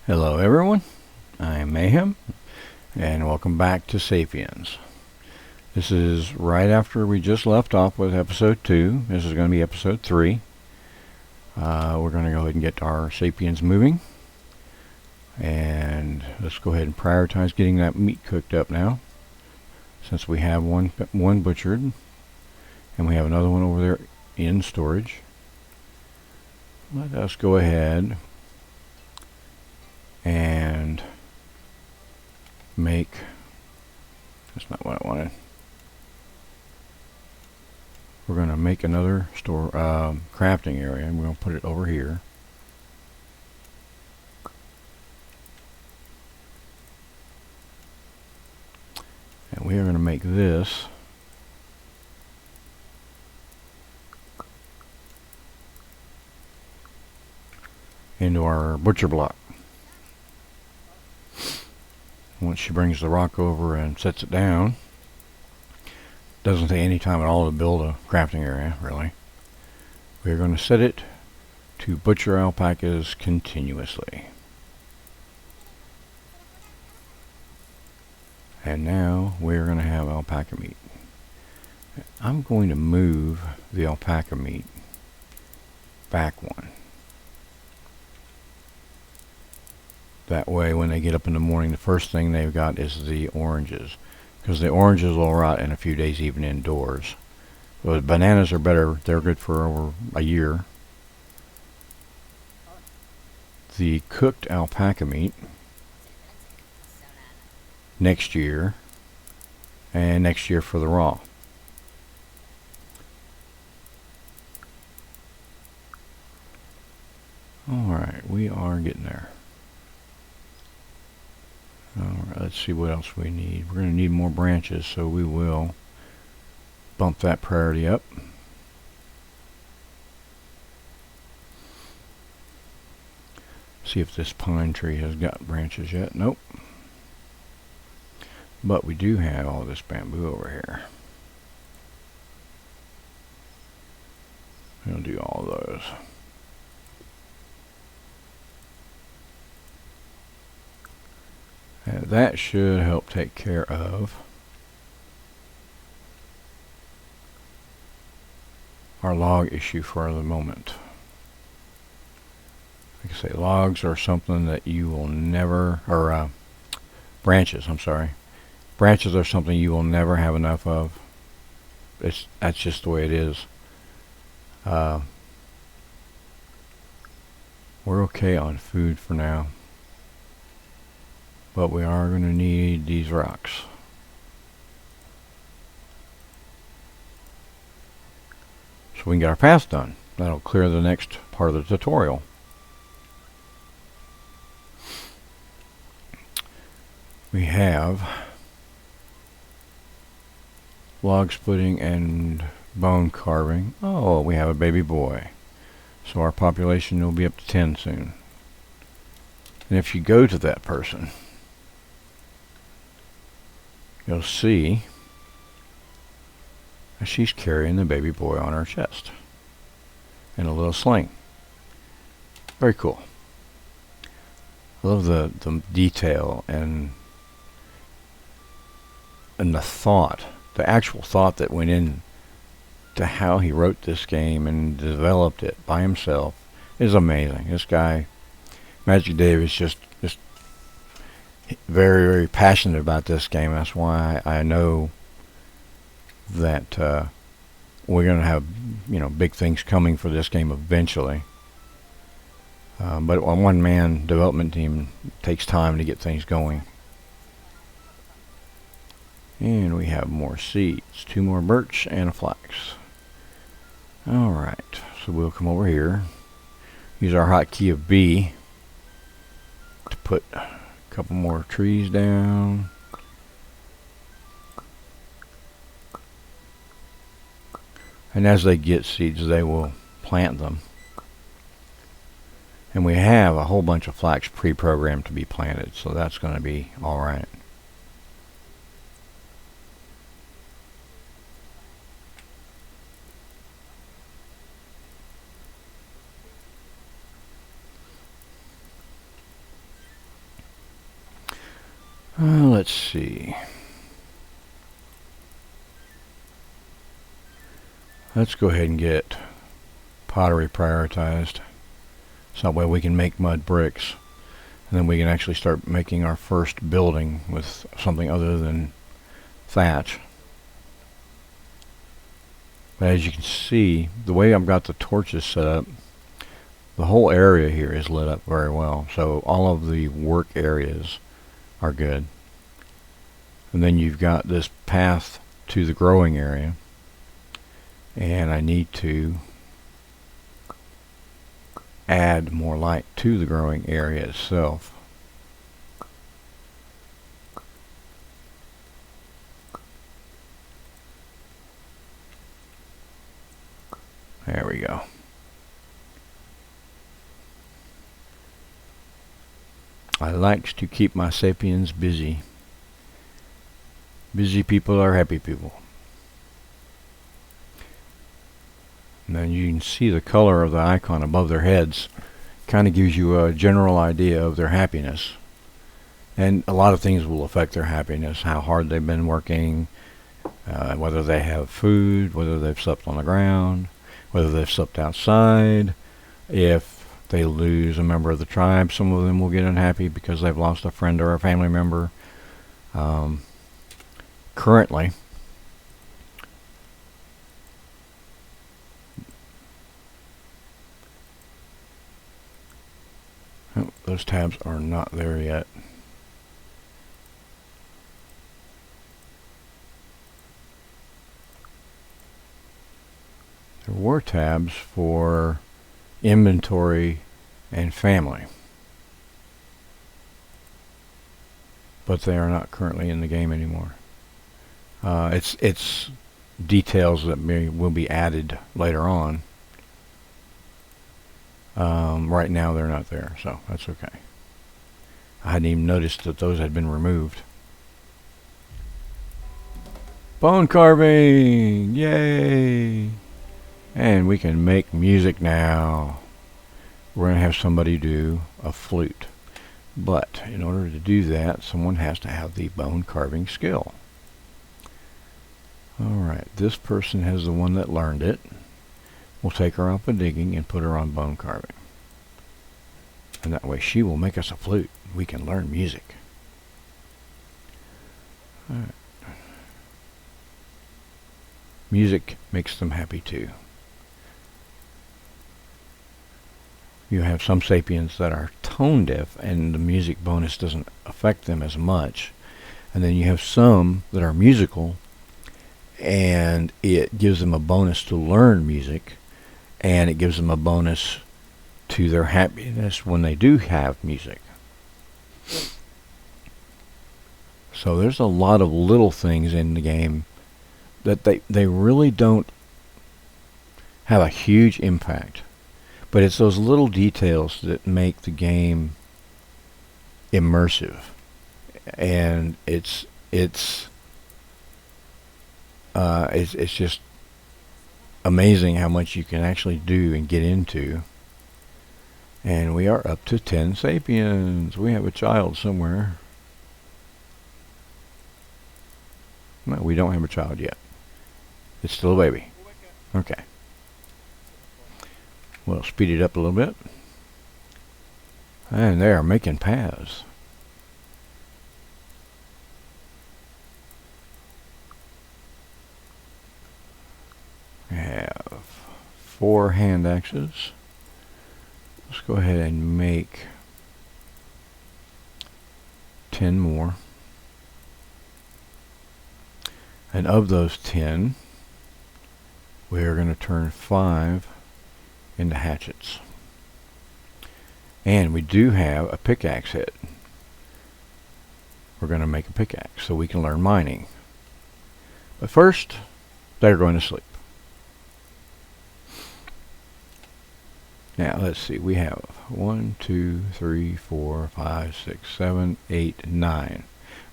Hello everyone, I'm Mayhem, and welcome back to Sapiens. This is right after we just left off with episode 2. This is going to be episode 3. We're going to go ahead and get our Sapiens moving. And let's go ahead and prioritize getting that meat cooked up now. Since we have one butchered, and we have another one over there in storage. Let us go ahead and make, that's not what I wanted. We're going to make another crafting area, and we're going to put it over here. And we are going to make this into our butcher block. Once she brings the rock over and sets it down, doesn't take any time at all to build a crafting area, really. We're going to set it to butcher alpacas continuously. And now we're going to have alpaca meat. I'm going to move the alpaca meat back one. That way when they get up in the morning, the first thing they've got is the oranges. Because the oranges will rot in a few days even indoors. The bananas are better. They're good for over a year. The cooked alpaca meat next year. And next year for the raw. Alright, we are getting there. Alright, let's see what else we need. We're going to need more branches, so we will bump that priority up. See if this pine tree has got branches yet. Nope. But we do have all this bamboo over here. We'll do all those. And that should help take care of our log issue for the moment. Like I say, logs are something that you will never, or branches, I'm sorry. Branches are something you will never have enough of. That's just the way it is. We're okay on food for now. But we are going to need these rocks. So we can get our path done. That'll clear the next part of the tutorial. We have log splitting and bone carving. Oh, we have a baby boy. So our population will be up to 10 soon. And if you go to that person, you'll see that she's carrying the baby boy on her chest in a little sling. Very cool. I love the detail and the thought, the actual thought that went in to how he wrote this game and developed it by himself is amazing. This guy, Magic Dave, is just very, very passionate about this game. That's why I know that we're going to have, big things coming for this game eventually. But a one-man development team takes time to get things going. And we have more seeds, 2 more birch and a flax. Alright, so we'll come over here, use our hotkey of B to put a couple more trees down. And as they get seeds, they will plant them. And we have a whole bunch of flax pre-programmed to be planted, so that's going to be alright. Let's see. Let's go ahead and get pottery prioritized. So that way we can make mud bricks. And then we can actually start making our first building with something other than thatch. But as you can see, the way I've got the torches set up, the whole area here is lit up very well. So all of the work areas are good. And then you've got this path to the growing area. And I need to add more light to the growing area itself. There we go. I like to keep my Sapiens busy. Busy people are happy people. And then you can see the color of the icon above their heads. Kind of gives you a general idea of their happiness. And a lot of things will affect their happiness. How hard they've been working, whether they have food, whether they've slept on the ground, whether they've slept outside. If they lose a member of the tribe, some of them will get unhappy because they've lost a friend or a family member. Currently, those tabs are not there yet. There were tabs for inventory and family, but they are not currently in the game anymore. It's details that will be added later on. Right now they're not there, so that's okay. I hadn't even noticed that those had been removed. Bone carving! Yay! And we can make music now. We're going to have somebody do a flute. But in order to do that, someone has to have the bone carving skill. Alright, this person has the one that learned it. We'll take her off of digging and put her on bone carving. And that way she will make us a flute. We can learn music. Alright. Music makes them happy too. You have some Sapiens that are tone deaf and the music bonus doesn't affect them as much. And then you have some that are musical and it gives them a bonus to learn music, and it gives them a bonus to their happiness when they do have music. So there's a lot of little things in the game that they really don't have a huge impact. But it's those little details that make the game immersive. And it's just amazing how much you can actually do and get into. And we are up to 10 Sapiens. We have a child somewhere. No, we don't have a child yet. It's still a baby. Okay. We'll speed it up a little bit. And they are making paths. We have 4 hand axes. Let's go ahead and make 10 more. And of those 10, we are going to turn 5 into hatchets. And we do have a pickaxe head. We're going to make a pickaxe so we can learn mining. But first, they're going to sleep. Now, let's see. We have 1, 2, 3, 4, 5, 6, 7, 8, 9.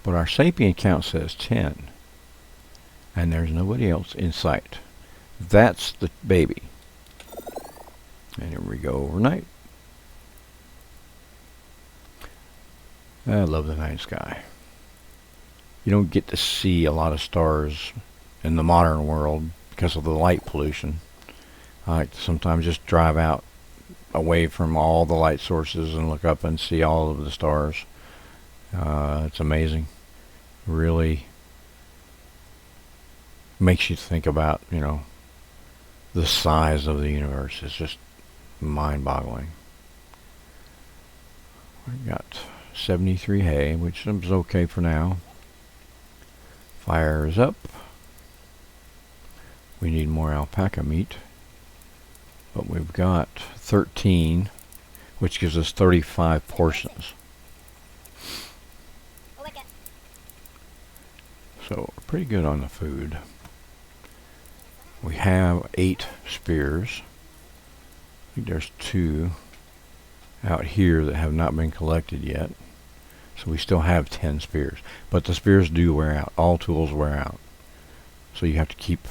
But our sapien count says 10. And there's nobody else in sight. That's the baby. And here we go overnight. I love the night sky. you don't get to see a lot of stars in the modern world because of the light pollution. I like to sometimes just drive out away from all the light sources and look up and see all of the stars. It's amazing. Really makes you think about, the size of the universe. It's just mind-boggling. I got 73 hay, which is okay for now. Fire is up. We need more alpaca meat, but we've got 13, which gives us 35 portions. So pretty good on the food. We have 8 spears. I think there's 2 out here that have not been collected yet. So we still have 10 spears. But the spears do wear out. All tools wear out. So you have to keep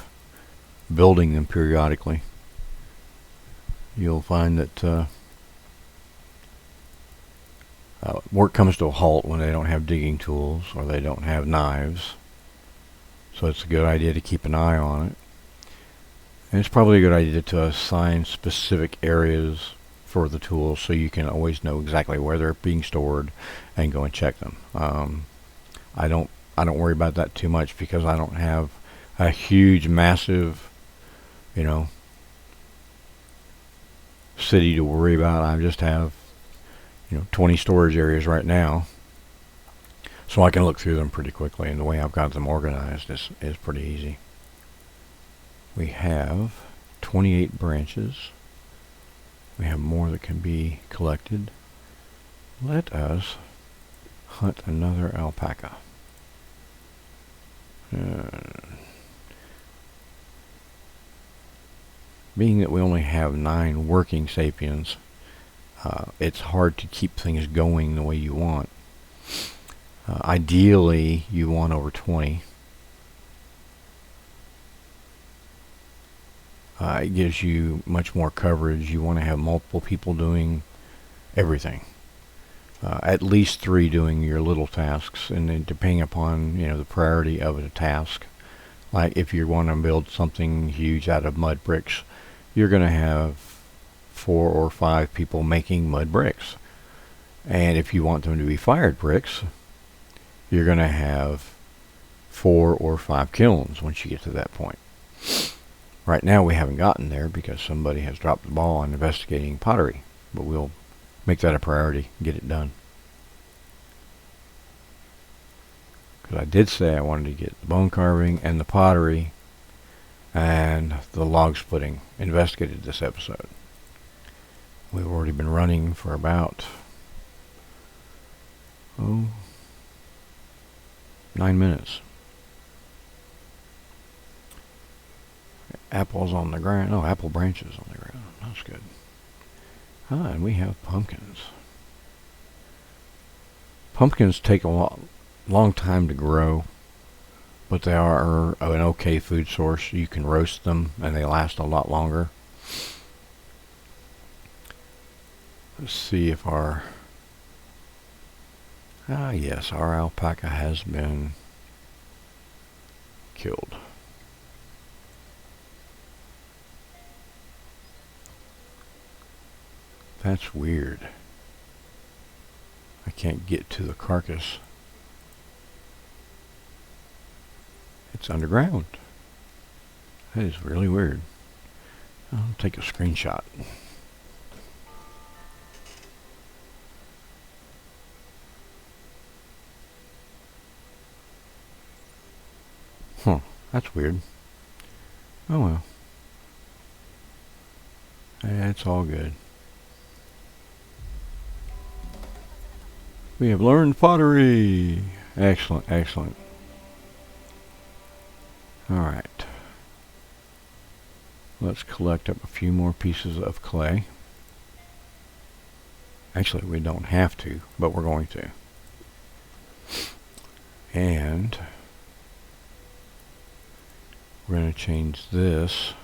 building them periodically. You'll find that work comes to a halt when they don't have digging tools or they don't have knives. So it's a good idea to keep an eye on it. And it's probably a good idea to assign specific areas for the tools so you can always know exactly where they're being stored and go and check them. I don't worry about that too much because I don't have a huge, massive, city to worry about. I just have, 20 storage areas right now. So I can look through them pretty quickly, and the way I've got them organized is pretty easy. We have 28 branches. We have more that can be collected. Let us hunt another alpaca. Being that we only have 9 working sapiens, it's hard to keep things going the way you want. Ideally, you want over 20. It gives you much more coverage. You want to have multiple people doing everything. At least 3 doing your little tasks, and then depending upon the priority of a task. Like if you want to build something huge out of mud bricks, you're going to have 4 or 5 people making mud bricks. And if you want them to be fired bricks, you're going to have 4 or 5 kilns once you get to that point. Right now we haven't gotten there because somebody has dropped the ball on investigating pottery, but we'll make that a priority and get it done. Because I did say I wanted to get the bone carving and the pottery and the log splitting investigated this episode. We've already been running for about 9 minutes. Apples on the ground. Oh, apple branches on the ground. That's good. And we have pumpkins. Pumpkins take a long time to grow, but they are an okay food source. You can roast them and they last a lot longer. Let's see if our yes, our alpaca has been killed. That's weird. I can't get to the carcass. It's underground. That is really weird. I'll take a screenshot. Huh, that's weird. Oh well. It's all good. We have learned pottery. Excellent, excellent. Alright. Let's collect up a few more pieces of clay. Actually, we don't have to, but we're going to. And we're going to change this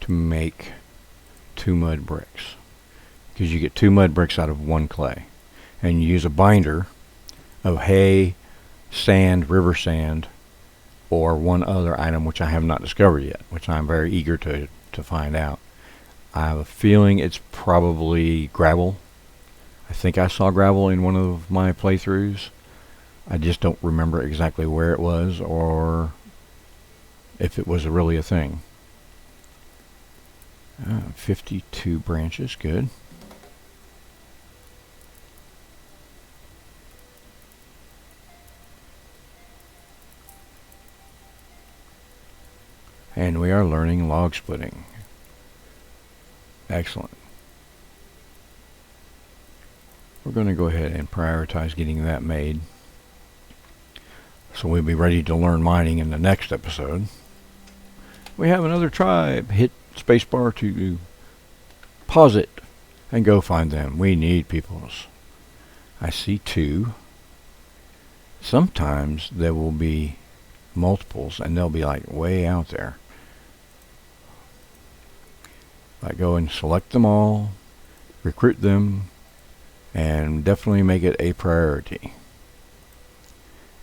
to make 2 mud bricks. Because you get 2 mud bricks out of 1 clay. And you use a binder of hay sand, river sand, or one other item which I have not discovered yet, which I'm very eager to find out. I have a feeling it's probably gravel. I think I saw gravel in one of my playthroughs. I just don't remember exactly where it was or if it was really a thing. 52 branches, good. And we are learning log splitting. Excellent. We're going to go ahead and prioritize getting that made. So we'll be ready to learn mining in the next episode. We have another tribe. Hit spacebar to pause it and go find them. We need peoples. I see 2. Sometimes there will be multiples and they'll be like way out there. I go and select them all, recruit them, and definitely make it a priority.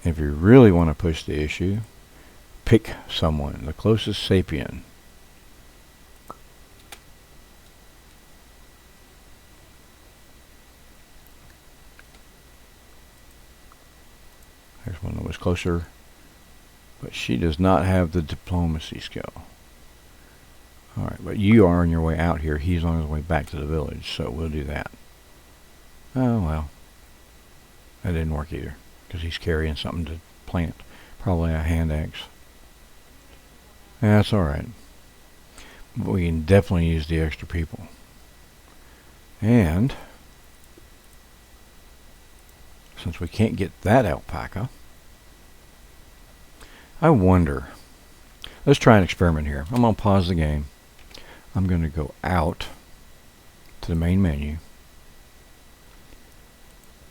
If you really want to push the issue, pick someone, the closest sapien. There's one that was closer, but she does not have the diplomacy skill. Alright, but you are on your way out here. He's on his way back to the village, so we'll do that. Oh, well. That didn't work either, because he's carrying something to plant. Probably a hand axe. That's alright. But we can definitely use the extra people. And since we can't get that alpaca, I wonder. Let's try an experiment here. I'm going to pause the game. I'm going to go out to the main menu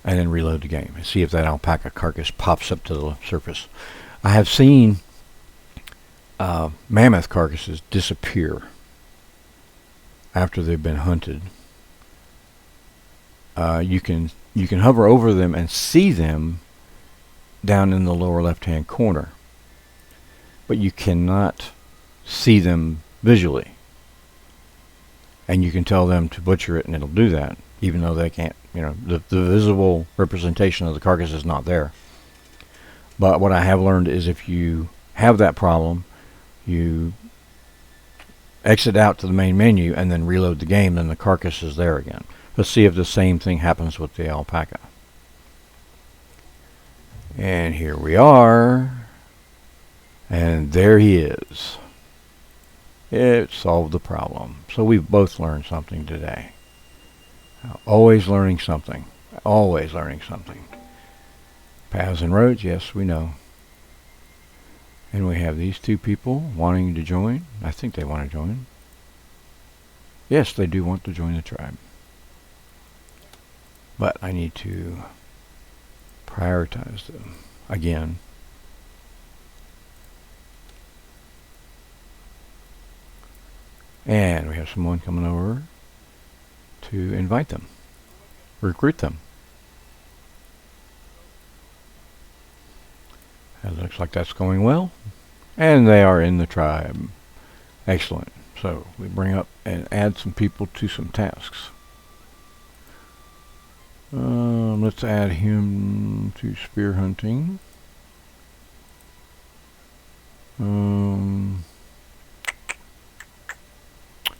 and then reload the game and see if that alpaca carcass pops up to the surface. I have seen mammoth carcasses disappear after they've been hunted. You can hover over them and see them down in the lower left-hand corner, but you cannot see them visually. And you can tell them to butcher it and it'll do that, even though they can't, the visible representation of the carcass is not there. But what I have learned is if you have that problem, you exit out to the main menu and then reload the game, then the carcass is there again. Let's see if the same thing happens with the alpaca. And here we are. And there he is. It solved the problem. So we've both learned something today. Always learning something. Always learning something. Paths and roads, yes, we know. And we have these 2 people wanting to join. I think they want to join. Yes, they do want to join the tribe. But I need to prioritize them again. And we have someone coming over to invite them, recruit them. It looks like that's going well. And they are in the tribe. Excellent. So we bring up and add some people to some tasks. Let's add him to spear hunting.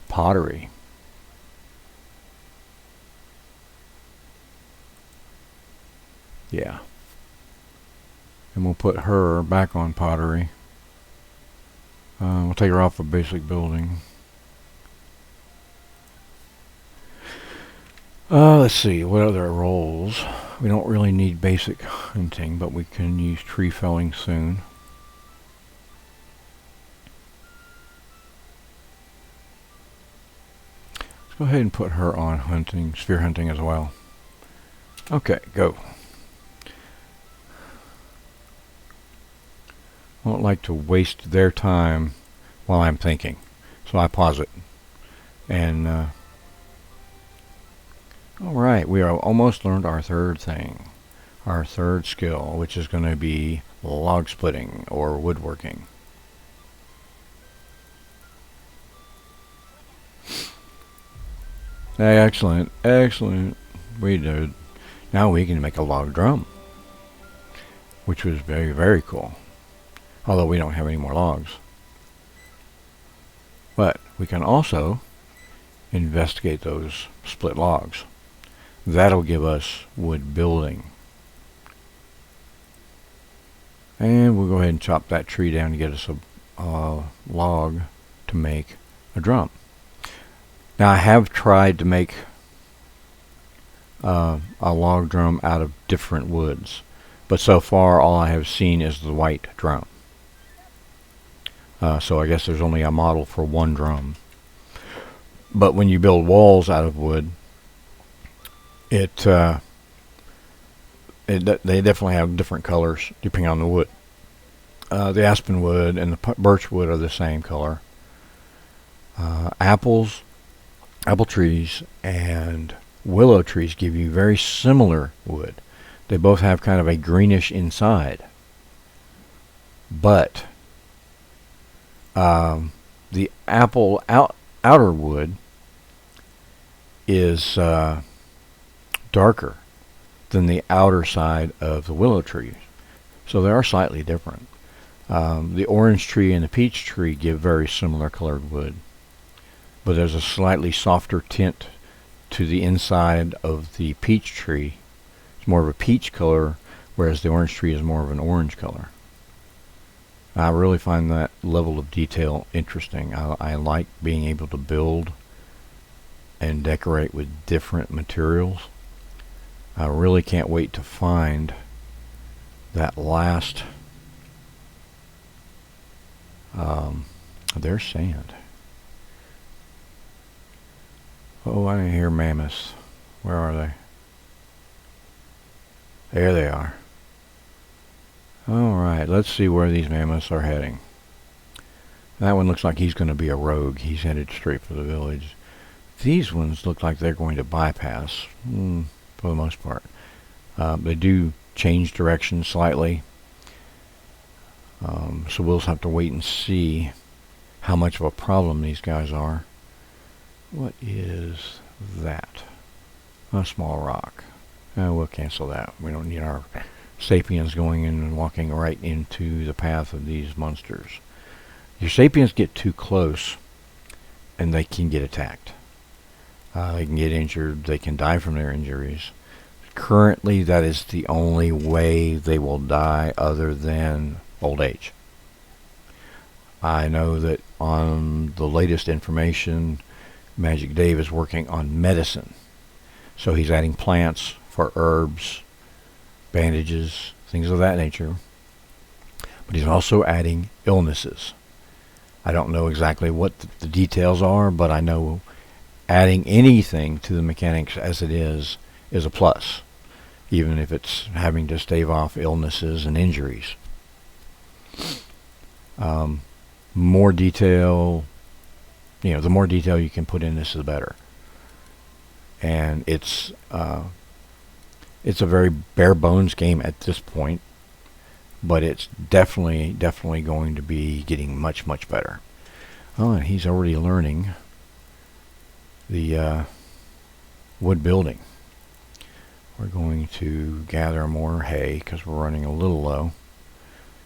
Pottery. Yeah. And we'll put her back on pottery. We'll take her off of basic building. Let's see, what other roles? We don't really need basic hunting, but we can use tree felling soon. Let's go ahead and put her on hunting, spear hunting as well. Okay, go. I don't like to waste their time while I'm thinking, so I pause it. And all right, we are almost learned our third thing. our third skill, which is going to be log splitting or woodworking. Excellent, excellent. We did. Now we can make a log drum, which was very, very cool. Although we don't have any more logs. But we can also investigate those split logs. That'll give us wood building. And we'll go ahead and chop that tree down to get us a log to make a drum. Now I have tried to make a log drum out of different woods, but so far all I have seen is the white drum. So I guess there's only a model for one drum. But when you build walls out of wood, they definitely have different colors depending on the wood. The aspen wood and the birch wood are the same color. Apple trees and willow trees give you very similar wood. They both have kind of a greenish inside. But the apple outer wood is darker than the outer side of the willow trees. So they are slightly different. The orange tree and the peach tree give very similar colored wood, but there's a slightly softer tint to the inside of the peach tree. It's more of a peach color, whereas the orange tree is more of an orange color. I really find that level of detail interesting. I like being able to build and decorate with different materials. I really can't wait to find that last there's sand. Oh, I didn't hear mammoths. Where are they? There they are. Alright, let's see where these mammoths are heading. That one looks like he's going to be a rogue. He's headed straight for the village. These ones look like they're going to bypass, for the most part. They do change direction slightly. So we'll just have to wait and see how much of a problem these guys are. What is that? A small rock. We'll cancel that. We don't need our Sapiens going in and walking right into the path of these monsters. Your Sapiens get too close and they can get attacked. They can get injured. They can die from their injuries. Currently, that is the only way they will die other than old age. I know that on the latest information, Magic Dave is working on medicine. So he's adding plants for herbs, bandages, things of that nature. But he's also adding illnesses. I don't know exactly what the details are, but I know adding anything to the mechanics as it is a plus, even if it's having to stave off illnesses and injuries. More detail, the more detail you can put in this, the better. And it's a very bare bones game at this point, but it's definitely going to be getting much, much better. Oh, and he's already learning the wood building. We're going to gather more hay because we're running a little low.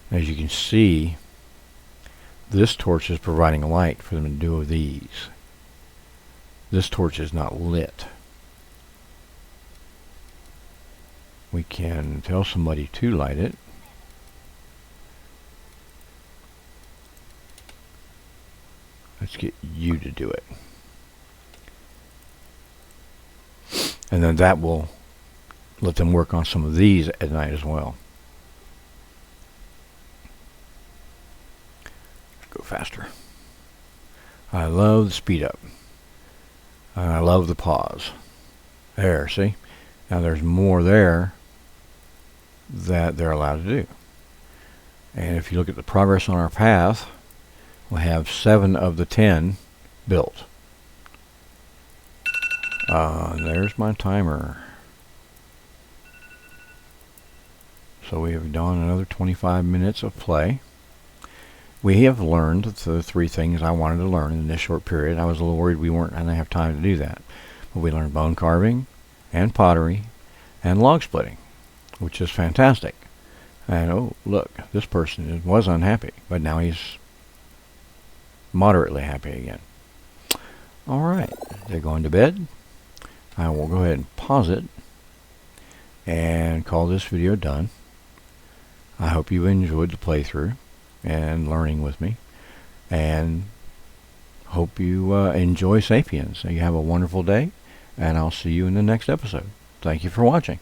As you can see, this torch is providing light for them to do these. This torch is not lit. We can tell somebody to light it. Let's get you to do it. And then that will let them work on some of these at night as well. Let's go faster. I love the speed up. I love the pause. There, see? Now there's more there that they're allowed to do. And if you look at the progress on our path, we'll have 7 of the 10 built. There's my timer. So we have done another 25 minutes of play. We have learned the 3 things I wanted to learn in this short period. I was a little worried we weren't going to have time to do that. But we learned bone carving and pottery and log splitting, which is fantastic. And oh, look, this person was unhappy, but now he's moderately happy again. All right, they're going to bed. I will go ahead and pause it and call this video done. I hope you enjoyed the playthrough and learning with me, and hope you enjoy Sapiens. So you have a wonderful day, and I'll see you in the next episode. Thank you for watching.